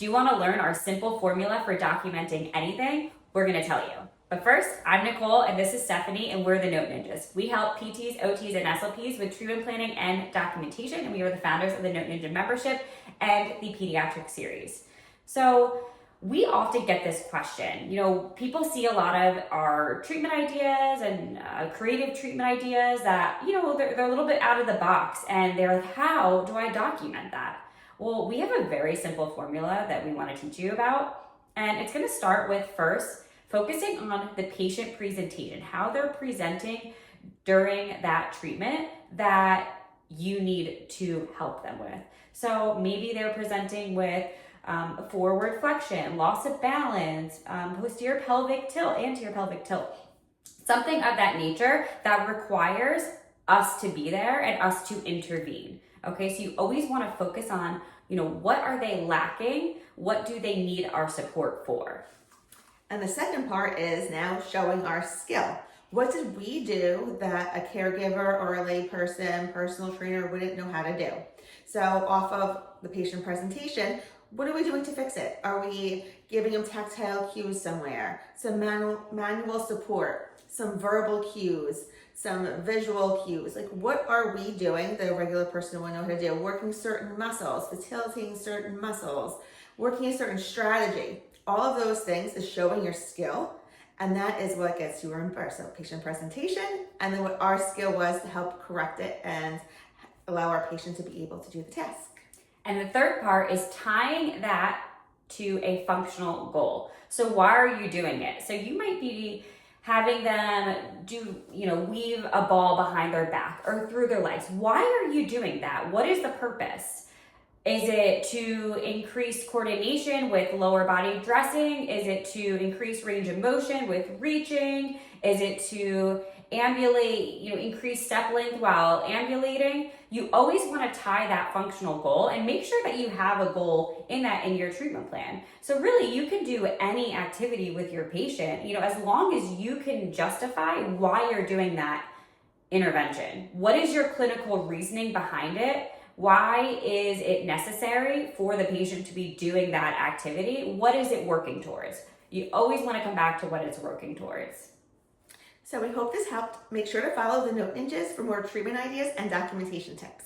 Do you want to learn our simple formula for documenting anything? We're going to tell you. But first, I'm Nicole and this is Stephanie and we're the Note Ninjas. We help PTs, OTs, and SLPs with treatment planning and documentation, and we are the founders of the Note Ninja membership and the pediatric series. So we often get this question. People see a lot of our treatment ideas and creative treatment ideas that, they're a little bit out of the box, and they're like, how do I document that? Well, we have a very simple formula that we want to teach you about, and it's going to start with first focusing on the patient presentation, how they're presenting during that treatment that you need to help them with. So maybe they're presenting with forward flexion, loss of balance, posterior pelvic tilt, anterior pelvic tilt, something of that nature that requires us to be there and us to intervene. Okay, so you always want to focus on, what are they lacking? What do they need our support for? And the second part is now showing our skill. What did we do that a caregiver or a lay person, personal trainer wouldn't know how to do? So off of the patient presentation, what are we doing to fix it? Are we giving them tactile cues somewhere? Some manual support, some verbal cues, some visual cues. Like, what are we doing that a regular person wouldn't know how to do? Working certain muscles, facilitating certain muscles, working a certain strategy. All of those things is showing your skill, and that is what gets you reimbursed. So patient presentation, and then what our skill was to help correct it and allow our patient to be able to do the task. And the third part is tying that to a functional goal. So why are you doing it? So you might be having them do, weave a ball behind their back or through their legs. Why are you doing that? What is the purpose? Is it to increase coordination with lower body dressing? Is it to increase range of motion with reaching? Is it to ambulate, increase step length while ambulating? You always want to tie that functional goal and make sure that you have a goal in your treatment plan. So really, you can do any activity with your patient, as long as you can justify why you're doing that intervention. What is your clinical reasoning behind it? Why is it necessary for the patient to be doing that activity? What is it working towards? You always want to come back to what it's working towards. So we hope this helped. Make sure to follow the Note Ninjas for more treatment ideas and documentation tips.